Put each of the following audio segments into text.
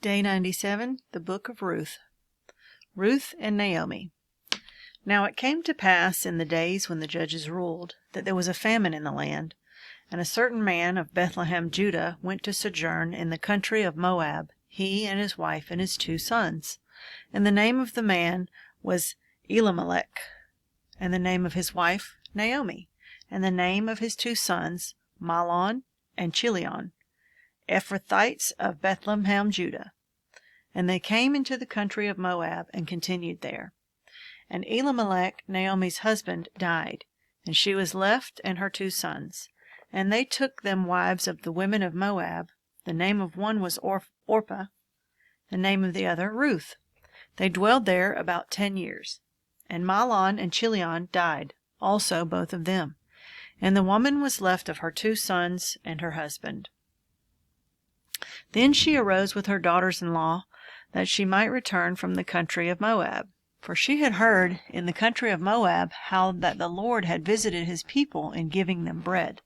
Day 97, the Book of Ruth. Ruth and Naomi. Now it came to pass in the days when the judges ruled, that there was a famine in the land, and a certain man of Bethlehem, Judah, went to sojourn in the country of Moab, he and his wife and his 2 sons. And the name of the man was Elimelech, and the name of his wife Naomi, and the name of his 2 sons Mahlon and Chilion, Ephrathites of Bethlehem, Judah. And they came into the country of Moab, and continued there. And Elimelech, Naomi's husband, died, and she was left and her 2 sons. And they took them wives of the women of Moab. The name of one was Orpah, the name of the other Ruth. They dwelled there about 10 years. And Mahlon and Chilion died, also both of them. And the woman was left of her 2 sons and her husband. Then she arose with her daughters-in-law, that she might return from the country of Moab. For she had heard in the country of Moab how that the Lord had visited his people in giving them bread.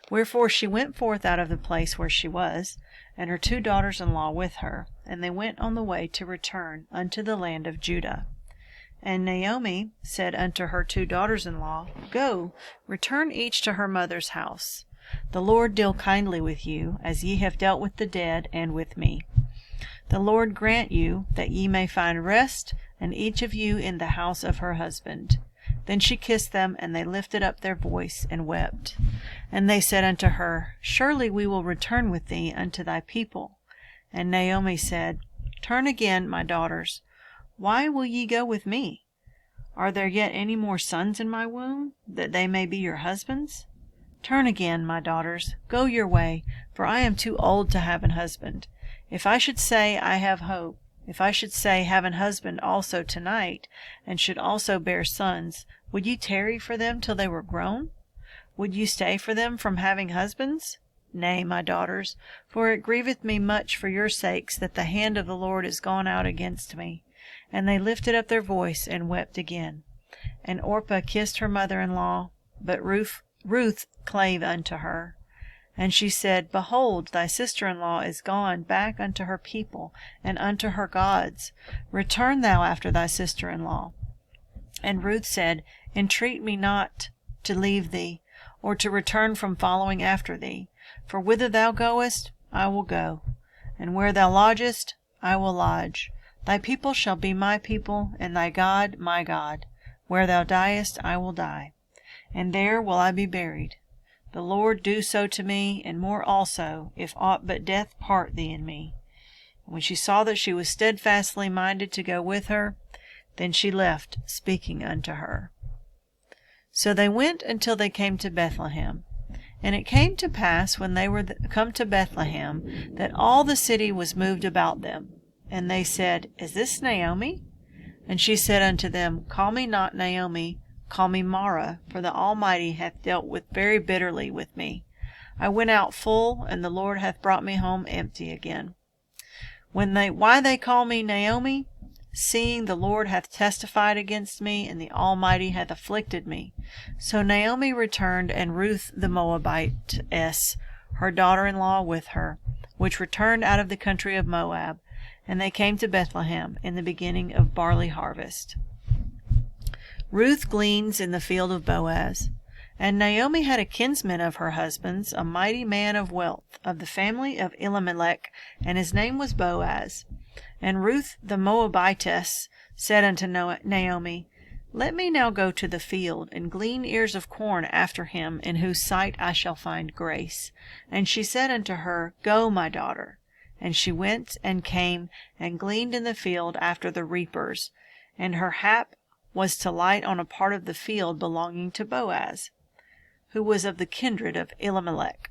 Wherefore she went forth out of the place where she was, and her 2 daughters-in-law with her, and they went on the way to return unto the land of Judah. And Naomi said unto her 2 daughters-in-law, Go, return each to her mother's house. The Lord deal kindly with you, as ye have dealt with the dead and with me. The Lord grant you that ye may find rest, and each of you in the house of her husband. Then she kissed them, and they lifted up their voice and wept. And they said unto her, Surely we will return with thee unto thy people. And Naomi said, Turn again, my daughters. Why will ye go with me? Are there yet any more sons in my womb, that they may be your husbands? Turn again, my daughters, go your way, for I am too old to have an husband. If I should say, I have hope, if I should say, have an husband also tonight, and should also bear sons, would ye tarry for them till they were grown? Would you stay for them from having husbands? Nay, my daughters, for it grieveth me much for your sakes that the hand of the Lord is gone out against me. And they lifted up their voice and wept again. And Orpah kissed her mother-in-law, but Ruth clave unto her. And she said, Behold, thy sister-in-law is gone back unto her people and unto her gods. Return thou after thy sister-in-law. And Ruth said, Entreat me not to leave thee, or to return from following after thee. For whither thou goest, I will go, and where thou lodgest, I will lodge. Thy people shall be my people, and thy God my God. Where thou diest, I will die, and there will I be buried. The Lord do so to me, and more also, if aught but death part thee and me. And when she saw that she was steadfastly minded to go with her, then she left, speaking unto her. So they went until they came to Bethlehem. And it came to pass, when they were come to Bethlehem, that all the city was moved about them. And they said, Is this Naomi? And she said unto them, Call me not Naomi, call me Mara, for the Almighty hath dealt very bitterly with me. I went out full, and the Lord hath brought me home empty again. Why they call me Naomi? Seeing the Lord hath testified against me, and the Almighty hath afflicted me. So Naomi returned, and Ruth the Moabitess, her daughter-in-law, with her, which returned out of the country of Moab. And they came to Bethlehem in the beginning of barley harvest. Ruth gleans in the field of Boaz. And Naomi had a kinsman of her husband's, a mighty man of wealth, of the family of Elimelech, and his name was Boaz. And Ruth the Moabitess said unto Naomi, Let me now go to the field, and glean ears of corn after him, in whose sight I shall find grace. And she said unto her, Go, my daughter. And she went and came, and gleaned in the field after the reapers. And her hap was to light on a part of the field belonging to Boaz, who was of the kindred of Elimelech.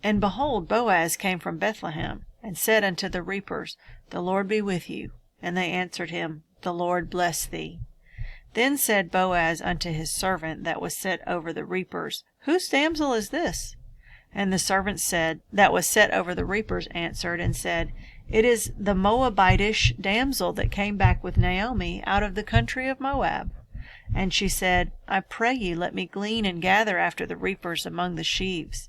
And behold, Boaz came from Bethlehem, and said unto the reapers, The Lord be with you. And they answered him, The Lord bless thee. Then said Boaz unto his servant that was set over the reapers, Whose damsel is this? And the servant that was set over the reapers answered and said, It is the Moabitish damsel that came back with Naomi out of the country of Moab. And she said, I pray you, let me glean and gather after the reapers among the sheaves.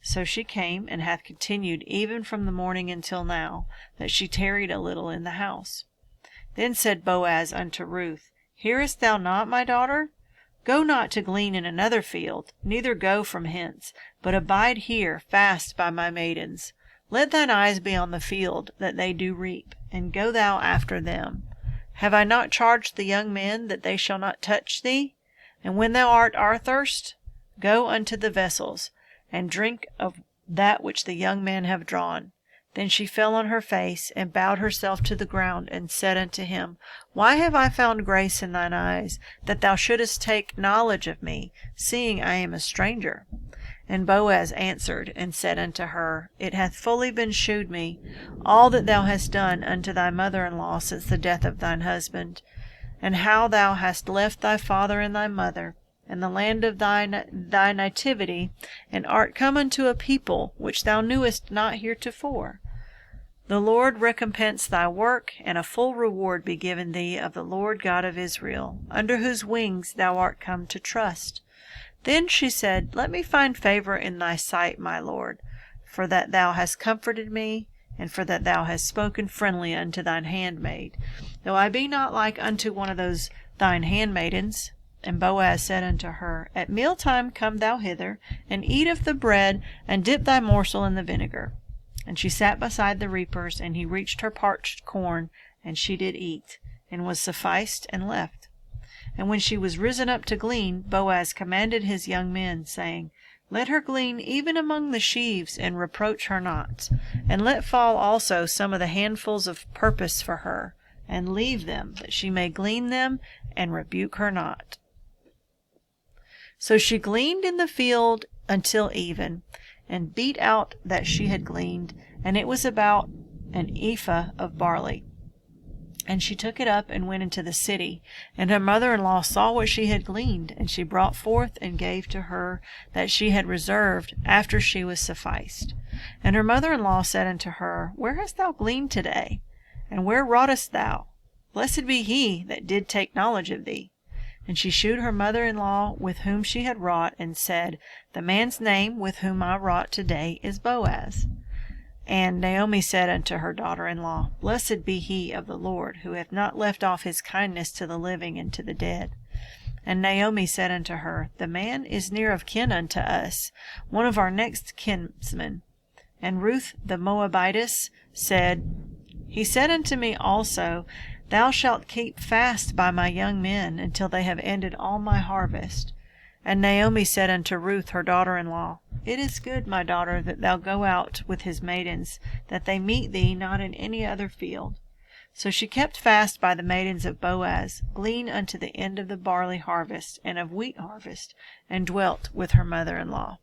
So she came, and hath continued even from the morning until now, that she tarried a little in the house. Then said Boaz unto Ruth, Hearest thou not, my daughter? Go not to glean in another field, neither go from hence, but abide here fast by my maidens. Let thine eyes be on the field that they do reap, and go thou after them. Have I not charged the young men that they shall not touch thee? And when thou art athirst, go unto the vessels, and drink of that which the young men have drawn. Then she fell on her face, and bowed herself to the ground, and said unto him, Why have I found grace in thine eyes, that thou shouldest take knowledge of me, seeing I am a stranger? And Boaz answered and said unto her, It hath fully been shewed me, all that thou hast done unto thy mother-in-law since the death of thine husband, and how thou hast left thy father and thy mother, and the land of thy nativity, and art come unto a people which thou knewest not heretofore. The Lord recompense thy work, and a full reward be given thee of the Lord God of Israel, under whose wings thou art come to trust. Then she said, Let me find favor in thy sight, my Lord, for that thou hast comforted me, and for that thou hast spoken friendly unto thine handmaid, though I be not like unto one of those thine handmaidens. And Boaz said unto her, At mealtime come thou hither, and eat of the bread, and dip thy morsel in the vinegar. And she sat beside the reapers, and he reached her parched corn, and she did eat, and was sufficed, and left. And when she was risen up to glean, Boaz commanded his young men, saying, Let her glean even among the sheaves, and reproach her not. And let fall also some of the handfuls of purpose for her, and leave them, that she may glean them, and rebuke her not. So she gleaned in the field until even, and beat out that she had gleaned, and it was about an ephah of barley. And she took it up and went into the city. And her mother-in-law saw what she had gleaned, and she brought forth and gave to her that she had reserved after she was sufficed. And her mother-in-law said unto her, Where hast thou gleaned today? And where wroughtest thou? Blessed be he that did take knowledge of thee. And she shewed her mother-in-law with whom she had wrought, and said, The man's name with whom I wrought today is Boaz. And Naomi said unto her daughter-in-law, Blessed be he of the Lord, who hath not left off his kindness to the living and to the dead. And Naomi said unto her, The man is near of kin unto us, one of our next kinsmen. And Ruth the Moabitess said, He said unto me also, Thou shalt keep fast by my young men until they have ended all my harvest. And Naomi said unto Ruth her daughter-in-law, It is good, my daughter, that thou go out with his maidens, that they meet thee not in any other field. So she kept fast by the maidens of Boaz, glean unto the end of the barley harvest and of wheat harvest, and dwelt with her mother-in-law.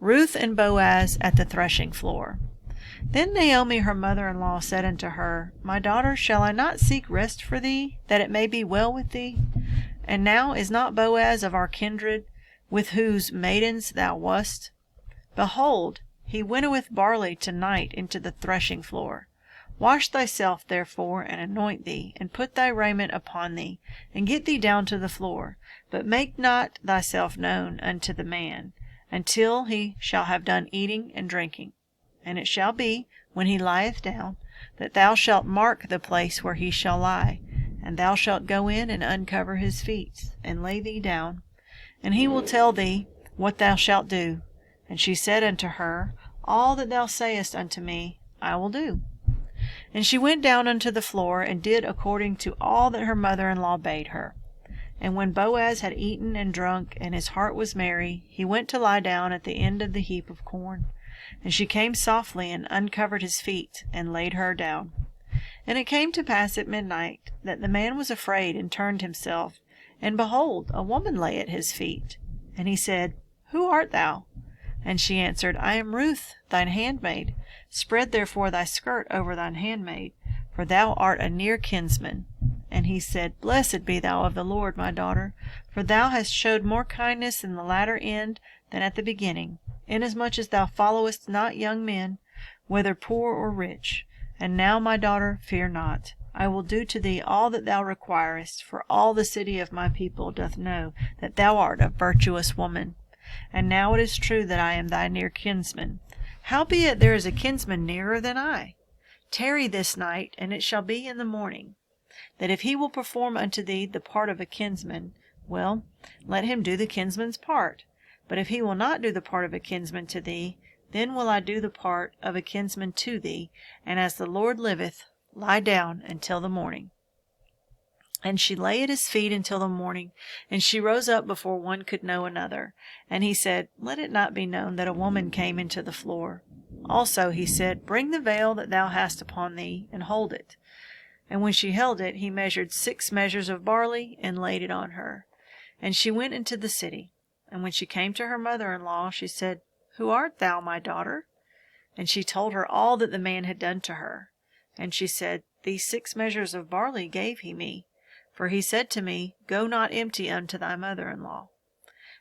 Ruth and Boaz at the threshing floor. Then Naomi her mother-in-law said unto her, My daughter, shall I not seek rest for thee, that it may be well with thee? And now is not Boaz of our kindred, with whose maidens thou wast? Behold, he winnoweth barley to-night into the threshing floor. Wash thyself therefore, and anoint thee, and put thy raiment upon thee, and get thee down to the floor, but make not thyself known unto the man, until he shall have done eating and drinking. And it shall be, when he lieth down, that thou shalt mark the place where he shall lie, and thou shalt go in and uncover his feet, and lay thee down, and he will tell thee what thou shalt do. And she said unto her, All that thou sayest unto me, I will do. And she went down unto the floor, and did according to all that her mother-in-law bade her. And when Boaz had eaten and drunk, and his heart was merry, he went to lie down at the end of the heap of corn. And she came softly, and uncovered his feet, and laid her down. And it came to pass at midnight, that the man was afraid, and turned himself, and behold, a woman lay at his feet. And he said, Who art thou? And she answered, I am Ruth, thine handmaid. Spread therefore thy skirt over thine handmaid, for thou art a near kinsman. And he said, Blessed be thou of the Lord, my daughter, for thou hast showed more kindness in the latter end than at the beginning, inasmuch as thou followest not young men, whether poor or rich. And now, my daughter, fear not. I will do to thee all that thou requirest, for all the city of my people doth know that thou art a virtuous woman. and now it is true that I am thy near kinsman. Howbeit there is a kinsman nearer than I. Tarry this night, and it shall be in the morning, that if he will perform unto thee the part of a kinsman, well, let him do the kinsman's part. But if he will not do the part of a kinsman to thee, then will I do the part of a kinsman to thee, and as the Lord liveth, lie down until the morning. And she lay at his feet until the morning, and she rose up before one could know another. And he said, Let it not be known that a woman came into the floor. Also he said, Bring the veil that thou hast upon thee, and hold it. And when she held it, he measured 6 measures of barley, and laid it on her. And she went into the city. And when she came to her mother-in-law, she said, Who art thou, my daughter? And she told her all that the man had done to her. And she said, These 6 measures of barley gave he me. For he said to me, Go not empty unto thy mother-in-law.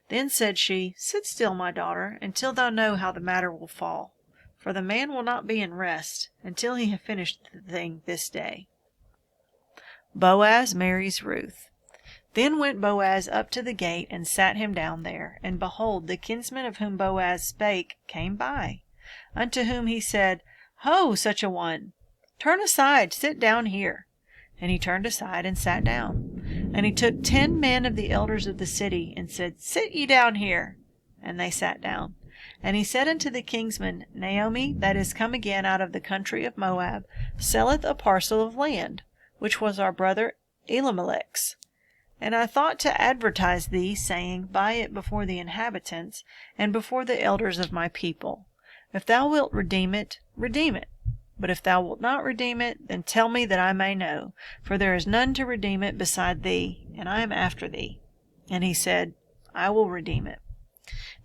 Then said she, Sit still, my daughter, until thou know how the matter will fall. For the man will not be in rest, until he have finished the thing this day. Boaz marries Ruth. Then went Boaz up to the gate, and sat him down there. And behold, the kinsman of whom Boaz spake came by, unto whom he said, Ho, such a one! Turn aside, sit down here. And he turned aside and sat down. And he took 10 men of the elders of the city, and said, Sit ye down here. And they sat down. And he said unto the kinsman, Naomi, that is come again out of the country of Moab, selleth a parcel of land, which was our brother Elimelech's. And I thought to advertise thee, saying, Buy it before the inhabitants, and before the elders of my people. If thou wilt redeem it, redeem it. But if thou wilt not redeem it, then tell me that I may know, for there is none to redeem it beside thee, and I am after thee. And he said, I will redeem it.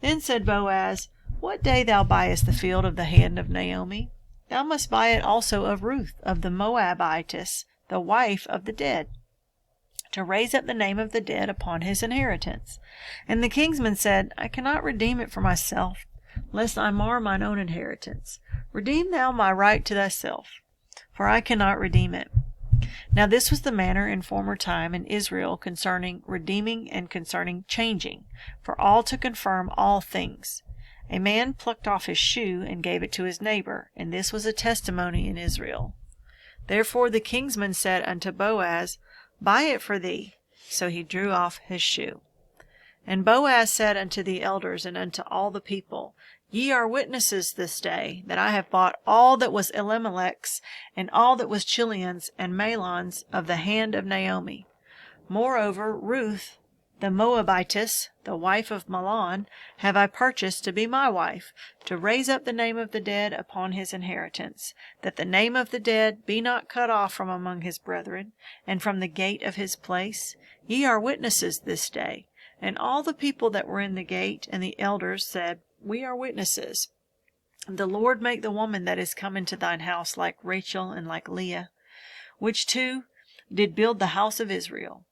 Then said Boaz, What day thou buyest the field of the hand of Naomi, thou must buy it also of Ruth, of the Moabitess, the wife of the dead, to raise up the name of the dead upon his inheritance. And the kinsman said, I cannot redeem it for myself, lest I mar mine own inheritance. Redeem thou my right to thyself, for I cannot redeem it. Now this was the manner in former time in Israel concerning redeeming and concerning changing, for all to confirm all things. A man plucked off his shoe and gave it to his neighbor, and this was a testimony in Israel. Therefore the kinsman said unto Boaz, Buy it for thee. So he drew off his shoe. And Boaz said unto the elders and unto all the people, Ye are witnesses this day, that I have bought all that was Elimelech's, and all that was Chilion's and Mahlon's of the hand of Naomi. Moreover, Ruth, the Moabitess, the wife of Mahlon, have I purchased to be my wife, to raise up the name of the dead upon his inheritance, that the name of the dead be not cut off from among his brethren, and from the gate of his place. Ye are witnesses this day. And all the people that were in the gate and the elders said, We are witnesses. The Lord make the woman that is come into thine house like Rachel and like Leah, which two did build the house of Israel.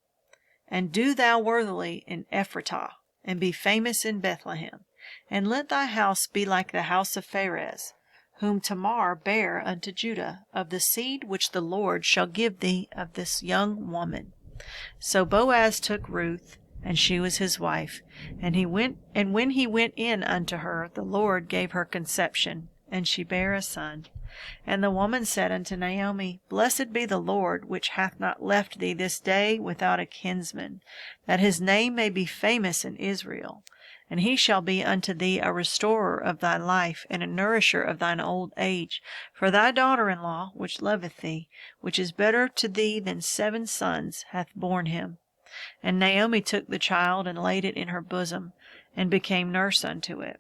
And do thou worthily in Ephratah, and be famous in Bethlehem. And let thy house be like the house of Pharez, whom Tamar bare unto Judah, of the seed which the Lord shall give thee of this young woman. So Boaz took Ruth, and she was his wife. And when he went in unto her, the Lord gave her conception, and she bare a son. And the woman said unto Naomi, Blessed be the Lord, which hath not left thee this day without a kinsman, that his name may be famous in Israel. And he shall be unto thee a restorer of thy life, and a nourisher of thine old age. For thy daughter-in-law, which loveth thee, which is better to thee than 7 sons, hath borne him. And Naomi took the child, and laid it in her bosom, and became nurse unto it.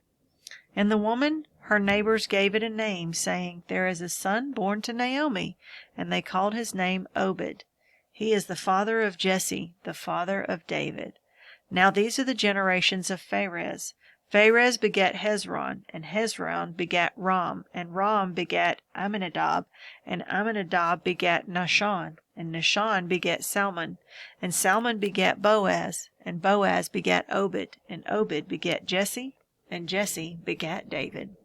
And the woman, her neighbors, gave it a name, saying, There is a son born to Naomi. And they called his name Obed. He is the father of Jesse, the father of David. Now these are the generations of Pharez. Pharez begat Hezron, and Hezron begat Ram, and Ram begat Amminadab, and Amminadab begat Nahshon, and Nahshon begat Salmon, and Salmon begat Boaz, and Boaz begat Obed, and Obed begat Jesse, and Jesse begat David.